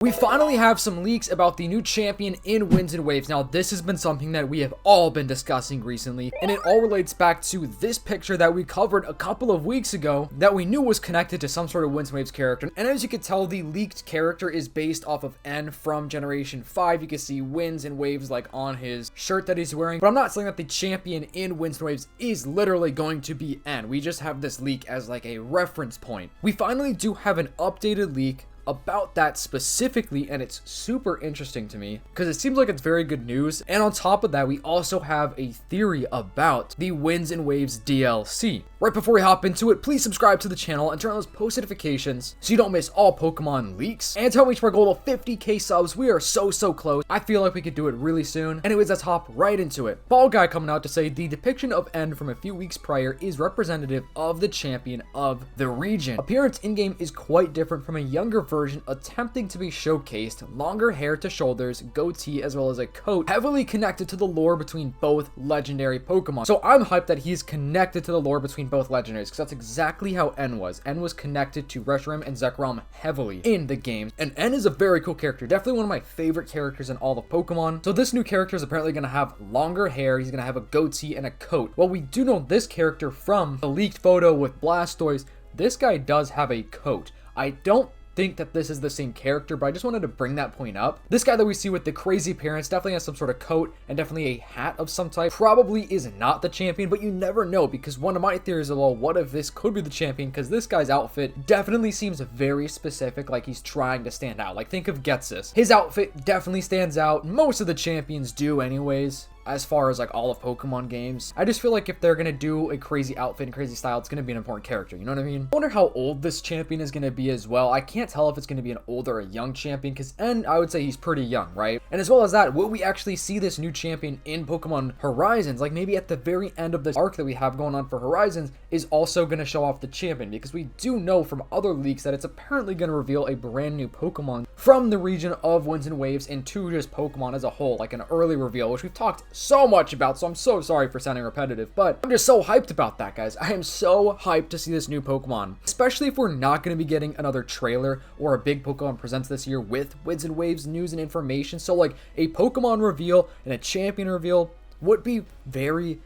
We finally have some leaks about the new champion in Winds and Waves. Now, this has been something that we have all been discussing recently, and it all relates back to this picture that we covered a couple of weeks ago that we knew was connected to some sort of Winds and Waves character. And as you can tell, the leaked character is based off of N from Generation 5. You can see Winds and Waves like on his shirt that he's wearing, but I'm not saying that the champion in Winds and Waves is literally going to be N. We just have this leak as like a reference point. We finally do have an updated leak about that specifically, and it's super interesting to me because it seems like it's very good news. And on top of that, we also have a theory about the Winds and Waves DLC. Right before we hop into it, please subscribe to the channel and turn on those post notifications so you don't miss all Pokemon leaks. And to help reach our goal of 50k subs, we are so close. I feel like we could do it really soon. Anyways, let's hop right into it. Ball Guy coming out to say the depiction of N from a few weeks prior is representative of the champion of the region. Appearance in-game is quite different from a younger version attempting to be showcased. Longer hair to shoulders, goatee, as well as a coat heavily connected to the lore between both legendary Pokemon. So I'm hyped that he's connected to the lore between both legendaries because that's exactly how N was. N was connected to Reshiram and Zekrom heavily in the games, and N is a very cool character, definitely one of my favorite characters in all of Pokemon. So this new character is apparently going to have longer hair, he's going to have a goatee and a coat. Well, we do know this character from the leaked photo with Blastoise. This guy does have a coat. I don't think that this is the same character, but I just wanted to bring that point up. This guy that we see with the crazy appearance definitely has some sort of coat and definitely a hat of some type. Probably is not the champion, but you never know, because one of my theories is, well, what if this could be the champion? Because this guy's outfit definitely seems very specific, like he's trying to stand out. Like, think of Getsus. His outfit definitely stands out. Most of the champions do anyways. As far as like all of Pokemon games, I just feel like if they're gonna do a crazy outfit and crazy style, it's gonna be an important character, you know what I mean? I wonder how old this champion is gonna be as well. I can't tell if it's gonna be an old or a young champion, because N, I would say he's pretty young, right? And as well as that, will we actually see this new champion in Pokemon Horizons? Like maybe at the very end of this arc that we have going on for Horizons is also gonna show off the champion, because we do know from other leaks that it's apparently gonna reveal a brand new Pokemon from the region of Winds and Waves into just Pokemon as a whole, like an early reveal, which we've talked so much about, so I'm so sorry for sounding repetitive, but I'm just so hyped about that, guys. I am so hyped to see this new Pokemon, especially if we're not going to be getting another trailer or a big Pokemon Presents this year with Winds and Waves news and information. So like a Pokemon reveal and a champion reveal would be very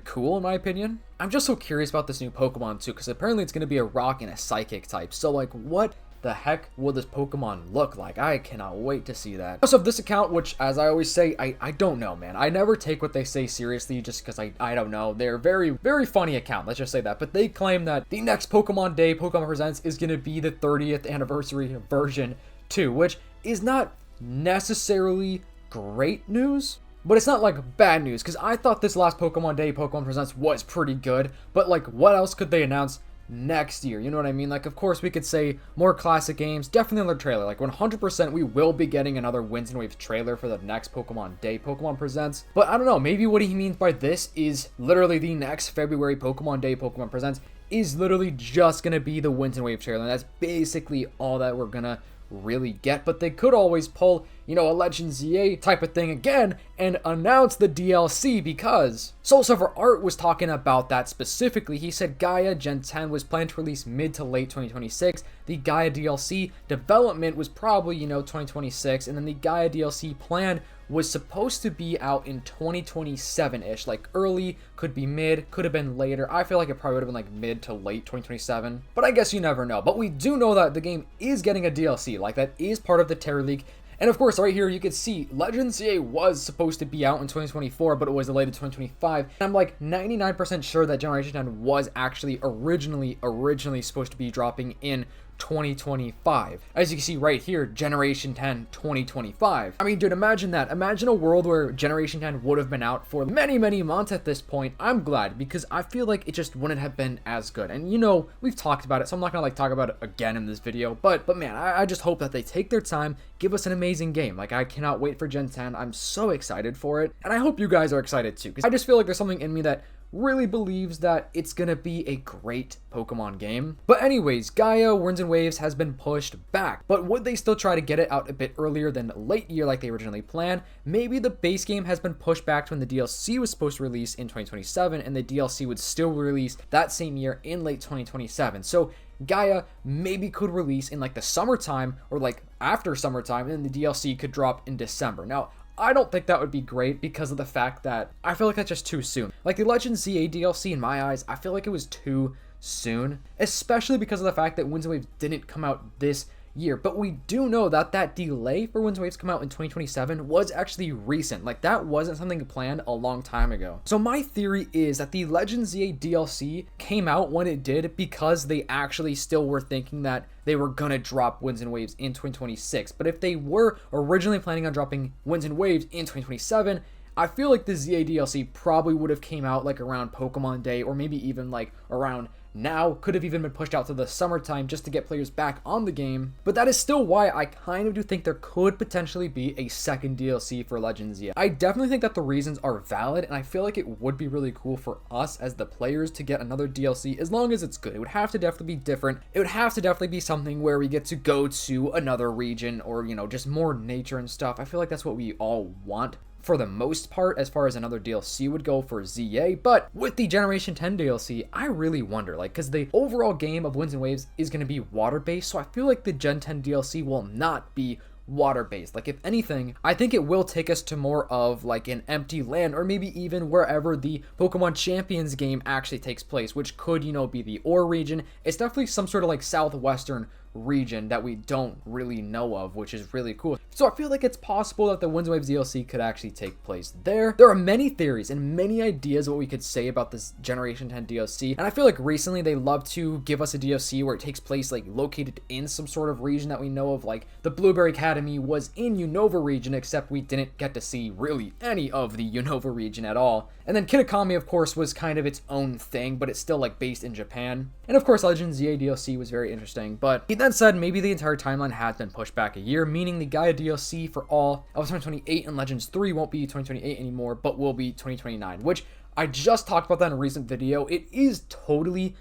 cool in my opinion. I'm just so curious about this new Pokemon too, because apparently it's going to be a rock and a psychic type. So like what the heck will this Pokemon look like? I cannot wait to see that. Also, this account, which as I always say, I don't know, man. I never take what they say seriously just because I don't know. They're very funny account, let's just say that. But they claim that the next Pokemon Day, Pokemon Presents, is going to be the 30th anniversary version 2, which is not necessarily great news. But it's not like bad news, because I thought this last Pokemon Day, Pokemon Presents was pretty good. But like, what else could they announce next year? You know what I mean? Like, of course we could say more classic games, definitely another trailer. Like 100% we will be getting another Winds and Waves trailer for the next Pokemon Day, Pokemon Presents. But I don't know, maybe what he means by this is literally the next February Pokemon Day, Pokemon Presents is literally just gonna be the Winds and Waves trailer, and that's basically all that we're gonna really get. But they could always pull, you know, a Legend ZA type of thing again and announce the DLC, because Soul Silver Art was talking about that specifically. He said Gaia Gen 10 was planned to release mid to late 2026. The Gaia DLC development was probably, you know, 2026, and then the Gaia DLC plan was supposed to be out in 2027-ish, like early, could be mid, could have been later. I feel like it probably would have been like mid to late 2027, but I guess you never know. But we do know that the game is getting a DLC, like that is part of the Terror League. And of course, right here, you can see Legend ZA was supposed to be out in 2024, but it was delayed to 2025. And I'm like 99% sure that Generation 10 was actually originally supposed to be dropping in 2025. As you can see right here, Generation 10 2025. I mean, dude, imagine that. Imagine a world where Generation 10 would have been out for many months at this point. I'm glad, because I feel like it just wouldn't have been as good. And you know, we've talked about it, so I'm not gonna like talk about it again in this video, but man, I just hope that they take their time, give us an amazing game. Like, I cannot wait for Gen 10. I'm so excited for it, and I hope you guys are excited too, because I just feel like there's something in me that really believes that it's gonna be a great Pokemon game. But anyways, Gaia Winds and Waves has been pushed back, but would they still try to get it out a bit earlier than late year like they originally planned? Maybe the base game has been pushed back to when the DLC was supposed to release in 2027, and the DLC would still release that same year in late 2027. So Gaia maybe could release in like the summertime or like after summertime, and then the DLC could drop in December. Now, I don't think that would be great because of the fact that I feel like that's just too soon. Like the Legends ZA DLC, in my eyes, I feel like it was too soon, especially because of the fact that Winds and Waves didn't come out this year. But we do know that that delay for Winds and Waves come out in 2027 was actually recent. Like that wasn't something planned a long time ago. So my theory is that the Legends ZA DLC came out when it did because they actually still were thinking that they were gonna drop Winds and Waves in 2026. But if they were originally planning on dropping Winds and Waves in 2027, I feel like the ZA DLC probably would have came out like around Pokemon Day, or maybe even like around now, could have even been pushed out to the summertime just to get players back on the game. But that is still why I kind of do think there could potentially be a second DLC for Legends ZA. I definitely think that the reasons are valid, and I feel like it would be really cool for us as the players to get another DLC as long as it's good. It would have to definitely be different. It would have to definitely be something where we get to go to another region, or, you know, just more nature and stuff. I feel like that's what we all want for the most part, as far as another DLC would go for ZA. But with the Generation 10 DLC, I really wonder, like, because the overall game of Winds and Waves is going to be water-based, so I feel like the Gen 10 DLC will not be water-based. Like, if anything, I think it will take us to more of like an empty land, or maybe even wherever the Pokemon Champions game actually takes place, which could, you know, be the Ore region. It's definitely some sort of like southwestern region that we don't really know of, which is really cool. So I feel like it's possible that the Winds and Waves DLC could actually take place there. There are many theories and many ideas what we could say about this Generation 10 DLC, and I feel like recently they love to give us a DLC where it takes place like located in some sort of region that we know of. Like the Blueberry Academy was in Unova region, except we didn't get to see really any of the Unova region at all. And then Kitakami, of course, was kind of its own thing, but it's still like based in Japan. And of course, Legends ZA DLC was very interesting. But that said, maybe the entire timeline has been pushed back a year, meaning the Gaia DLC for all of 2028 and Legends 3 won't be 2028 anymore, but will be 2029, which I just talked about that in a recent video. It is totally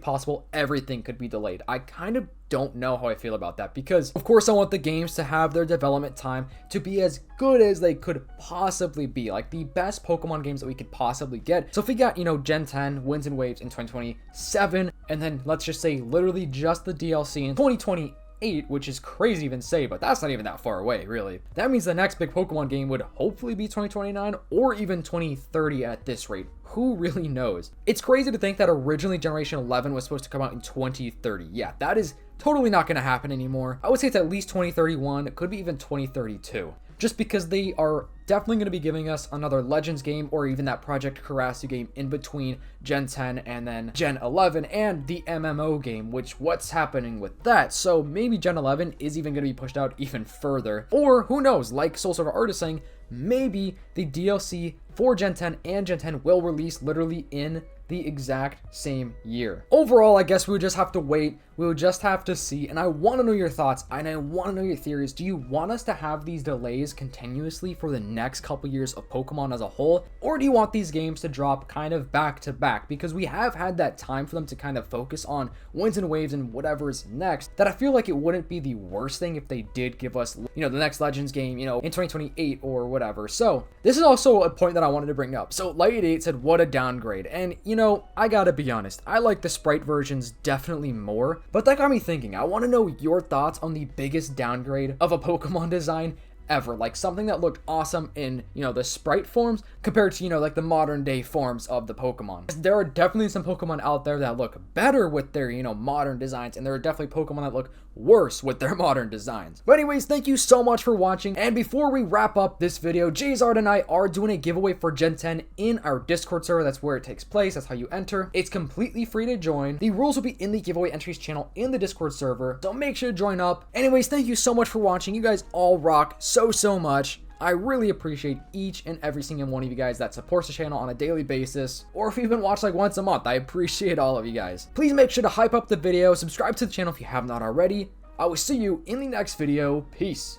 possible everything could be delayed. I kind of don't know how I feel about that, because of course I want the games to have their development time to be as good as they could possibly be, like the best Pokemon games that we could possibly get. So if we got, you know, Gen 10 Winds and Waves in 2027, and then let's just say literally just the DLC in 2028, which is crazy to even say, but that's not even that far away, really. That means the next big Pokemon game would hopefully be 2029 or even 2030 at this rate. Who really knows? It's crazy to think that originally Generation 11 was supposed to come out in 2030. Yeah, that is totally not going to happen anymore. I would say it's at least 2031. It could be even 2032. Just because they are definitely going to be giving us another Legends game, or even that Project Karasu game in between Gen 10 and then Gen 11, and the MMO game, which what's happening with that? So maybe Gen 11 is even going to be pushed out even further. Or who knows, like Soul Silver Art is saying, maybe the DLC for Gen 10 and Gen 10 will release literally in the exact same year. Overall, I guess we would just have to wait. We would just have to see. And I want to know your thoughts, and I want to know your theories. Do you want us to have these delays continuously for the next couple years of Pokemon as a whole? Or do you want these games to drop kind of back to back? Because we have had that time for them to kind of focus on Winds and Waves and whatever's next, that I feel like it wouldn't be the worst thing if they did give us, you know, the next Legends game, you know, in 2028 or whatever. So this is also a point that I wanted to bring up. So Light8 said, what a downgrade. And you know, I gotta be honest, I like the sprite versions definitely more, but that got me thinking. I want to know your thoughts on the biggest downgrade of a Pokemon design ever, like something that looked awesome in, you know, the sprite forms compared to, you know, like the modern day forms of the Pokemon. There are definitely some Pokemon out there that look better with their, you know, modern designs, and there are definitely Pokemon that look worse with their modern designs. But anyways, thank you so much for watching, and before we wrap up this video, Jzard and I are doing a giveaway for Gen 10 in our Discord server. That's where it takes place. That's how you enter. It's completely free to join. The rules will be in the giveaway entries channel in the Discord server, so make sure to join up. Anyways, thank you so much for watching. You guys all rock so much. I really appreciate each and every single one of you guys that supports the channel on a daily basis, or if you even watch like once a month. I appreciate all of you guys. Please make sure to hype up the video, subscribe to the channel if you have not already. I will see you in the next video. Peace.